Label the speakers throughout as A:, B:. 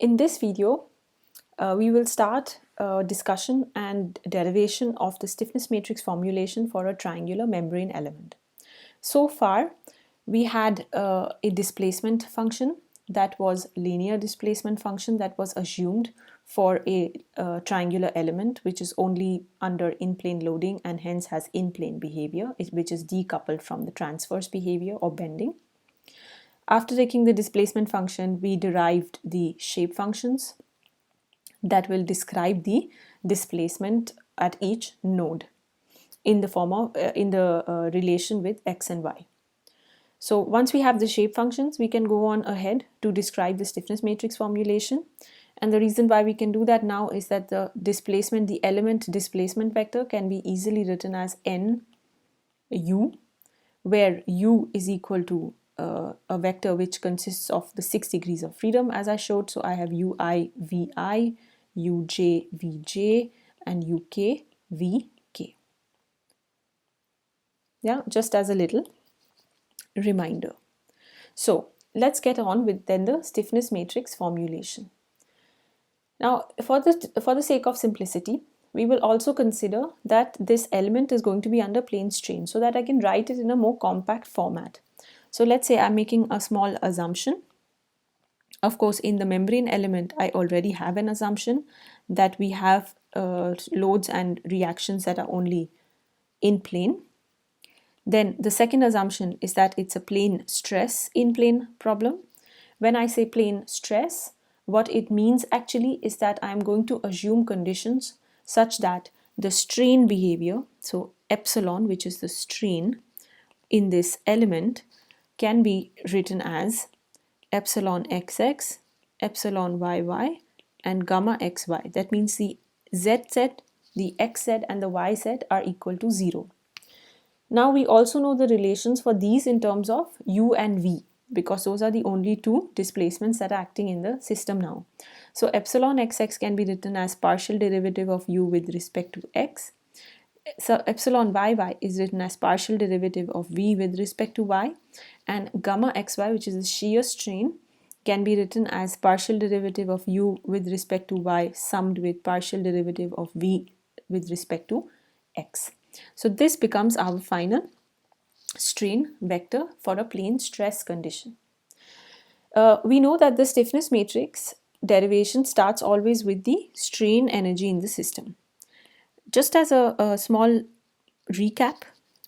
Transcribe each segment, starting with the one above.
A: In this video, we will start a discussion and derivation of the stiffness matrix formulation for a triangular membrane element. So far, we had a displacement function that was linear displacement function that was assumed for a triangular element which is only under in-plane loading and hence has in-plane behavior, which is decoupled from the transverse behavior or bending. After taking the displacement function, we derived the shape functions that will describe the displacement at each node in the form of relation with x and y. So once we have the shape functions, we can go on ahead to describe the stiffness matrix formulation. And the reason why we can do that now is that the displacement, the element displacement vector can be easily written as n u, where u is equal to a vector which consists of the 6 degrees of freedom as I showed. So I have ui vi, uj vj, and uk vk. Yeah, just as a little reminder. So let's get on with then the stiffness matrix formulation. Now, for the sake of simplicity, we will also consider that this element is going to be under plane strain so that I can write it in a more compact format. So let's say I'm making a small assumption. Of course, in the membrane element, I already have an assumption that we have loads and reactions that are only in plane. Then the second assumption is that it's a plane stress in plane problem. When I say plane stress, what it means actually is that I'm going to assume conditions such that the strain behavior, so epsilon, which is the strain in this element, can be written as epsilon xx, epsilon yy, and gamma xy. That means the zz, the xz, and the yz are equal to 0. Now we also know the relations for these in terms of u and v, because those are the only two displacements that are acting in the system now. So epsilon xx can be written as partial derivative of u with respect to x. So epsilon yy is written as partial derivative of v with respect to y, and gamma xy, which is the shear strain, can be written as partial derivative of u with respect to y summed with partial derivative of v with respect to x. So this becomes our final strain vector for a plane stress condition. We know that the stiffness matrix derivation starts always with the strain energy in the system. Just as a small recap,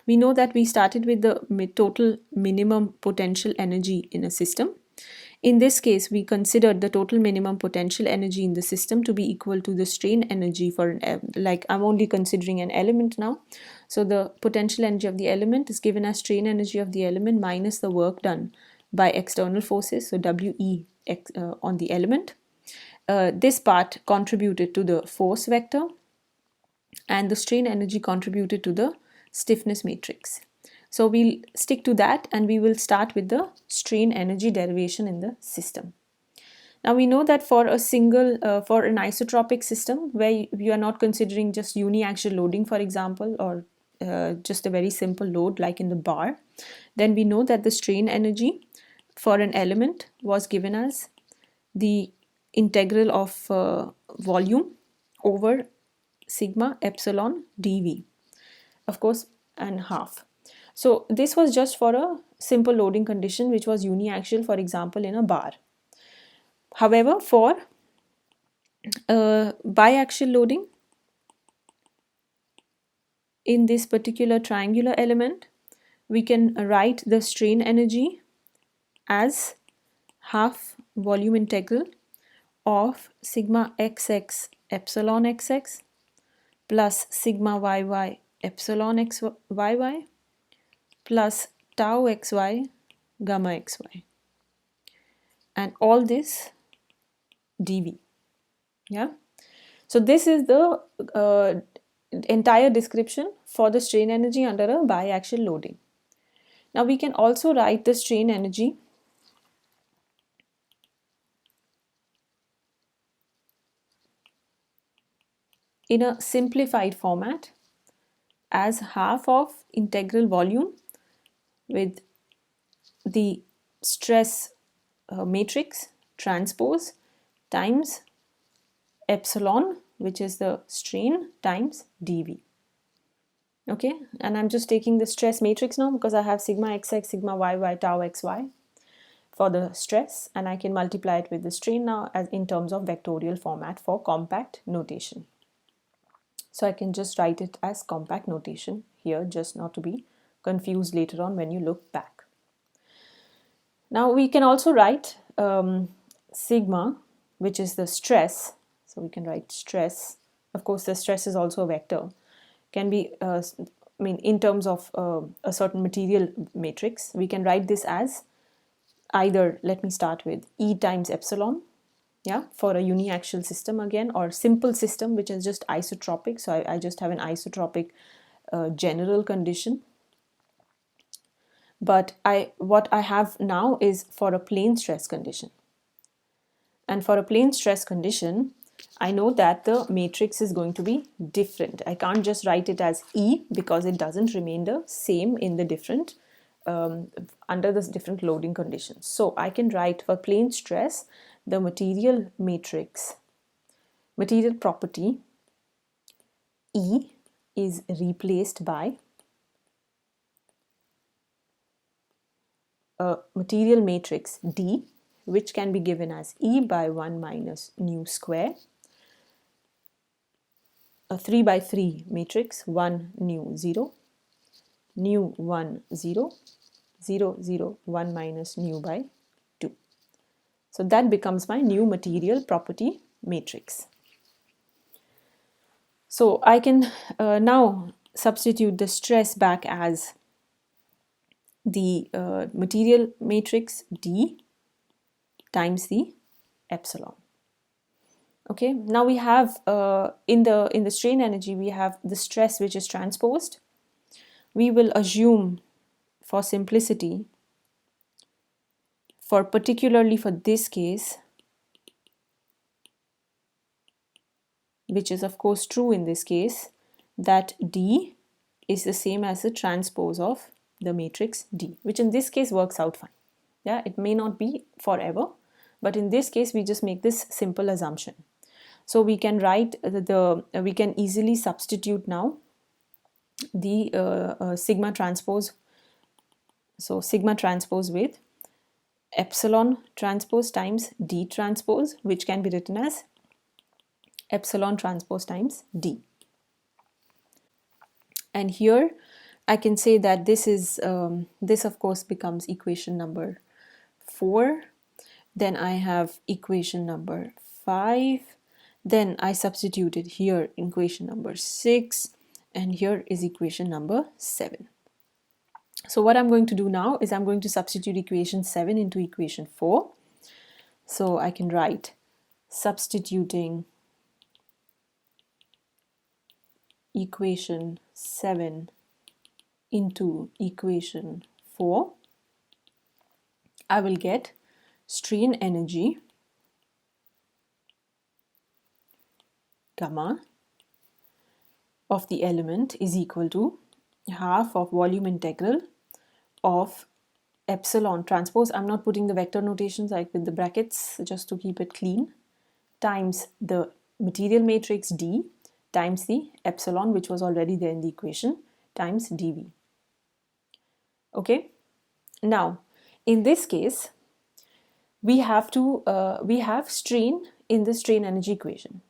A: we know that we started with the total minimum potential energy in a system. In this case, we considered the total minimum potential energy in the system to be equal to the strain energy for like I'm only considering an element now. So the potential energy of the element is given as strain energy of the element minus the work done by external forces, so WE on the element. This part contributed to the force vector, and the strain energy contributed to the stiffness matrix. So we'll stick to that and we will start with the strain energy derivation in the system. Now we know that for a single, for an isotropic system where you are not considering just uniaxial loading, for example, or just a very simple load like in the bar, then we know that the strain energy for an element was given as the integral of volume over sigma epsilon dv, of course, and half. So this was just for a simple loading condition which was uniaxial, for example, in a bar. However, for biaxial loading in this particular triangular element, we can write the strain energy as half volume integral of sigma xx epsilon xx plus sigma yy epsilon xyy plus tau xy gamma xy, and all this dv. Yeah, so this is the entire description for the strain energy under a biaxial loading. Now we can also write the strain energy in a simplified format as half of integral volume with the stress matrix transpose times epsilon, which is the strain, times dV. Okay, and I'm just taking the stress matrix now because I have sigma xx, sigma yy, tau xy for the stress, and I can multiply it with the strain now as in terms of vectorial format for compact notation. So I can just write it as compact notation here, just not to be confused later on when you look back. Now we can also write sigma, which is the stress. So we can write stress. Of course, the stress is also a vector. Can be, in terms of a certain material matrix, we can write this as either, let me start with E times epsilon, yeah, for a uniaxial system again, or simple system which is just isotropic. So I just have an isotropic general condition. But what I have now is for a plane stress condition. And for a plane stress condition, I know that the matrix is going to be different. I can't just write it as E because it doesn't remain the same in the different under the different loading conditions. So I can write for plane stress the material matrix, material property E is replaced by a material matrix D, which can be given as E by 1 minus nu square, a 3 by 3 matrix 1 nu 0, nu 1 0, 0 0 1 minus nu by 2. So that becomes my new material property matrix. So I can now substitute the stress back as the material matrix D times the epsilon. Okay, now we have in the strain energy we have the stress which is transposed. We will assume, for simplicity, particularly for this case, which is of course true in this case, that D is the same as the transpose of the matrix D, which in this case works out fine. Yeah, it may not be forever, but in this case we just make this simple assumption. So we can write we can easily substitute now the sigma transpose. So sigma transpose with epsilon transpose times D transpose, which can be written as epsilon transpose times D. And here I can say that this is this of course becomes equation number 4. Then I have equation number 5. Then I substituted here equation number 6, and here is equation number 7. So what I'm going to do now is I'm going to substitute equation 7 into equation 4. So I can write substituting equation 7 into equation 4, I will get strain energy gamma of the element is equal to half of volume integral of epsilon transpose. I'm not putting the vector notations like with the brackets just to keep it clean, times the material matrix D times the epsilon, which was already there in the equation, times dV. Okay, now in this case we have strain in the strain energy equation.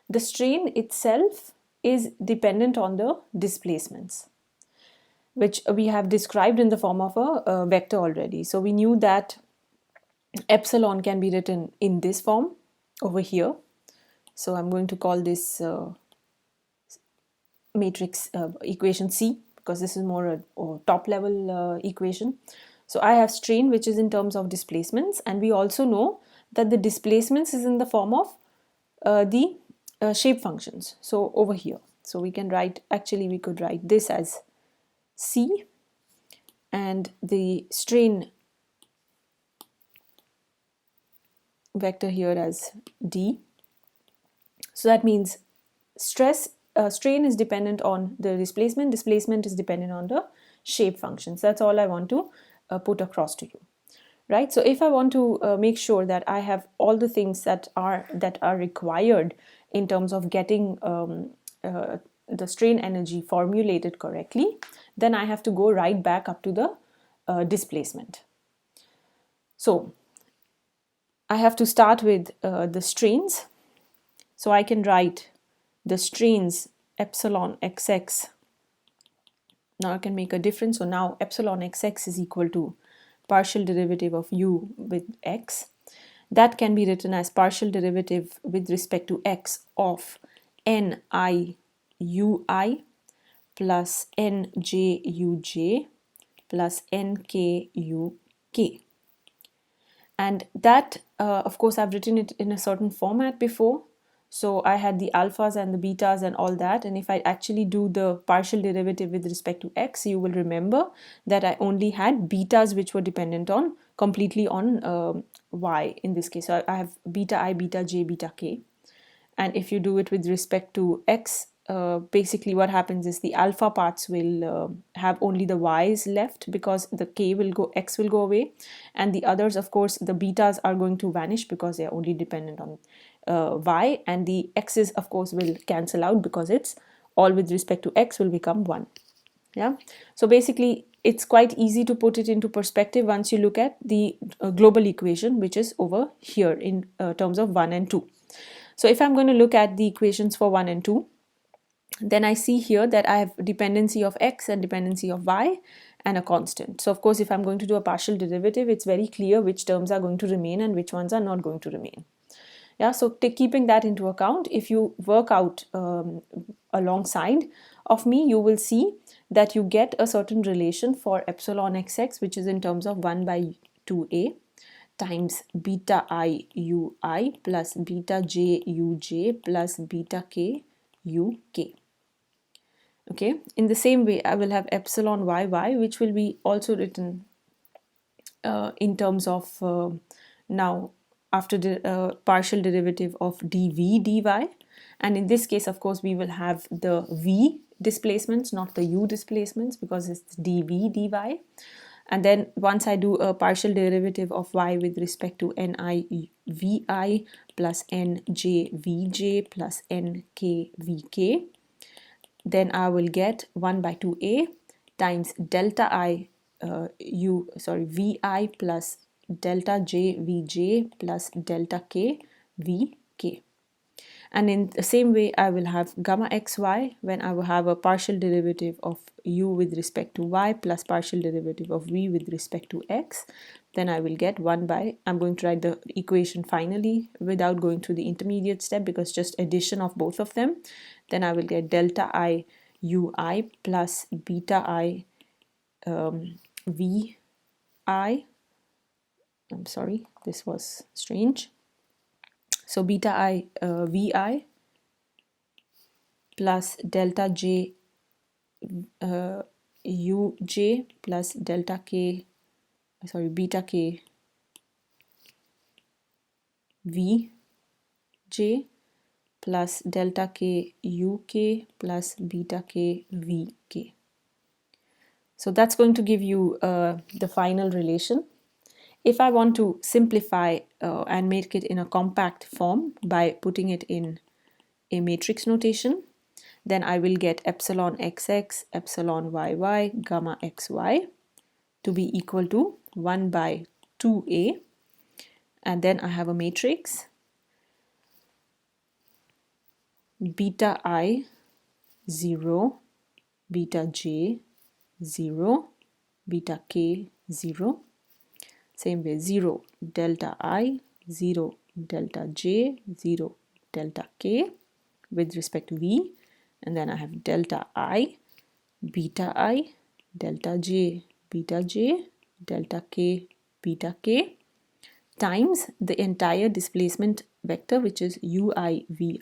A: The strain itself is dependent on the displacements, which we have described in the form of a vector already. So we knew that epsilon can be written in this form over here. So I'm going to call this matrix equation C, because this is more a top level equation. So I have strain which is in terms of displacements, and we also know that the displacements is in the form of the shape functions. So over here, so we can write, actually we could write this as C and the strain vector here as D. So that means strain is dependent on the displacement is dependent on the shape functions. That's all I want to put across to you. right? So if I want to make sure that I have all the things that are required in terms of getting the strain energy formulated correctly, then I have to go right back up to the displacement. So I have to start with the strains. So I can write the strains epsilon xx. Now I can make a difference. So now epsilon xx is equal to partial derivative of u with x. That can be written as partial derivative with respect to x of ni ui plus nj uj plus nk uk. And that, of course, I've written it in a certain format before. So I had the alphas and the betas and all that. And if I actually do the partial derivative with respect to x, you will remember that I only had betas which were dependent on completely on y in this case. So I have beta I, beta j, beta k. And if you do it with respect to x, basically what happens is the alpha parts will have only the y's left because the x will go away, and the others, of course, the betas are going to vanish because they are only dependent on y, and the x's, of course, will cancel out because it's all with respect to x will become 1. Yeah, so basically it's quite easy to put it into perspective once you look at the global equation, which is over here in terms of 1 and 2. So if I'm going to look at the equations for 1 and 2, then I see here that I have dependency of x and dependency of y and a constant. So of course, if I'm going to do a partial derivative, it's very clear which terms are going to remain and which ones are not going to remain. Yeah, so keeping that into account, if you work out alongside of me, you will see that you get a certain relation for epsilon xx, which is in terms of 1 by 2a times beta I ui plus beta j uj plus beta k uk. Okay, in the same way, I will have epsilon yy, which will be also written in terms of now after the partial derivative of dv dy. And in this case, of course, we will have the v displacements, not the u displacements, because it's dv dy. And then once I do a partial derivative of y with respect to ni vi plus nj vj plus nk vk, then I will get 1 by 2a times delta I vi plus delta j vj plus delta k vk. And in the same way, I will have gamma xy when I will have a partial derivative of u with respect to y plus partial derivative of v with respect to x. Then I will get 1 by, I'm going to write the equation finally without going through the intermediate step because just addition of both of them. Then I will get delta I ui plus beta I vi. I'm sorry, this was strange. So beta I vi plus delta j uj plus delta k, beta k vj plus delta k uk plus beta k vk. So that's going to give you the final relation. If I want to simplify and make it in a compact form by putting it in a matrix notation, then I will get epsilon xx, epsilon yy, gamma xy to be equal to 1 by 2a. And then I have a matrix beta I 0, beta j 0, beta k 0. Same way, 0 delta I, 0 delta j, 0 delta k with respect to v. And then I have delta I, delta j, beta j, delta k, beta k times the entire displacement vector, which is ui vi,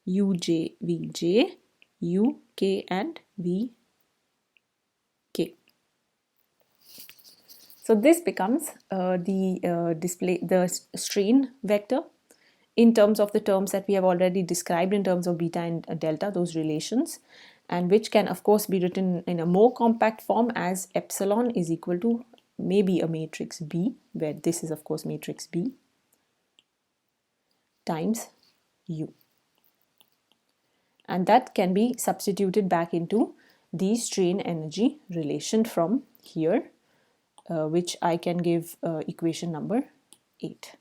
A: uj vj, uk and vk. So this becomes the strain vector in terms of the terms that we have already described in terms of beta and delta, those relations, and which can of course be written in a more compact form as epsilon is equal to maybe a matrix B, where this is of course matrix B, times U. And that can be substituted back into the strain energy relation from here, which I can give equation number 8.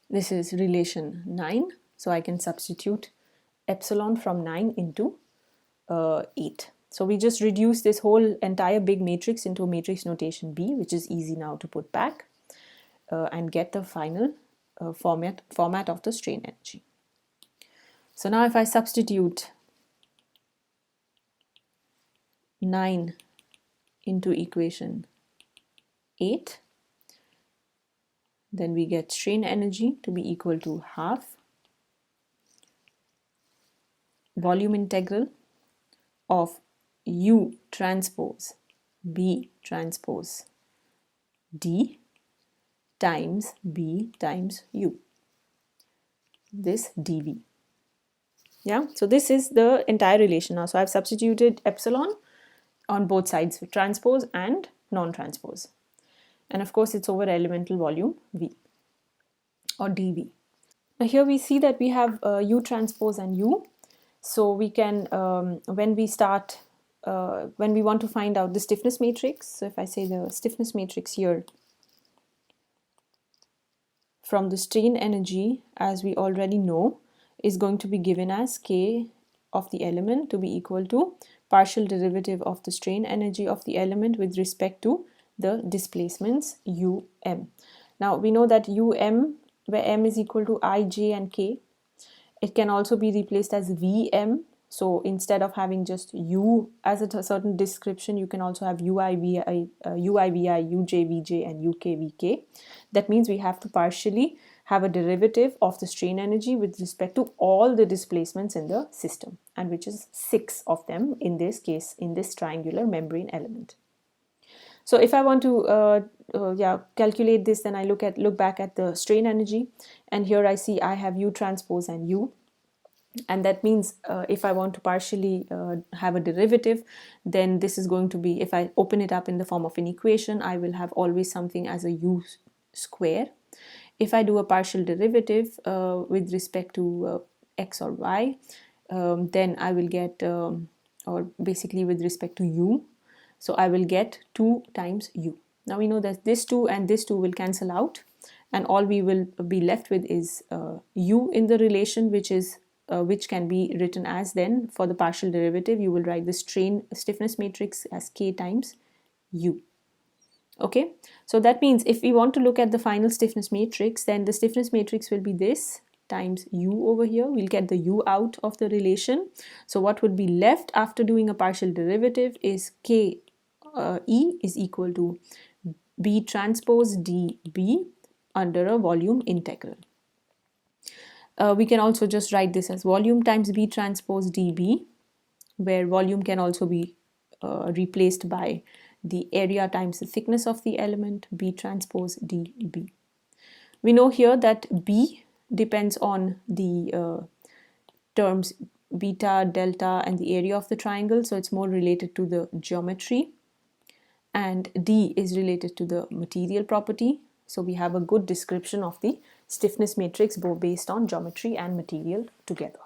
A: This is relation 9, so I can substitute epsilon from 9 into 8. So we just reduce this whole entire big matrix into a matrix notation B, which is easy now to put back and get the final format of the strain energy. So now if I substitute 9 into equation 8, then we get strain energy to be equal to half volume integral of U transpose B transpose D times B times U, this dV. Yeah, so this is the entire relation now. So I've substituted epsilon on both sides, transpose and non-transpose. And of course, it's over elemental volume V or dV. Now here we see that we have U transpose and U. So we can, when we want to find out the stiffness matrix, so if I say the stiffness matrix here, from the strain energy, as we already know, is going to be given as K of the element to be equal to partial derivative of the strain energy of the element with respect to the displacements um. Now we know that um, where m is equal to I, j and k, it can also be replaced as Vm. So instead of having just U as a certain description, you can also have Ui, Vi, Uj, Vj and Uk, Vk. That means we have to partially have a derivative of the strain energy with respect to all the displacements in the system, and which is 6 of them in this case, in this triangular membrane element. So if I want to calculate this, then I look back at the strain energy, and here I see I have U transpose and U. And that means if I want to partially have a derivative, then this is going to be, if I open it up in the form of an equation, I will have always something as a U square. If I do a partial derivative with respect to x or y, then I will get, or basically with respect to U, so I will get 2 times U. Now we know that this 2 and this 2 will cancel out, and all we will be left with is U in the relation, which can be written as, then for the partial derivative you will write the strain stiffness matrix as K times U. Okay, so that means if we want to look at the final stiffness matrix, then the stiffness matrix will be this times U over here. We'll get the U out of the relation. So what would be left after doing a partial derivative is K E is equal to B transpose dB under a volume integral. We can also just write this as volume times B transpose dB, where volume can also be replaced by the area times the thickness of the element, B transpose dB. We know here that B depends on the terms beta, delta and the area of the triangle, so it's more related to the geometry, and D is related to the material property. So we have a good description of the stiffness matrix both based on geometry and material together.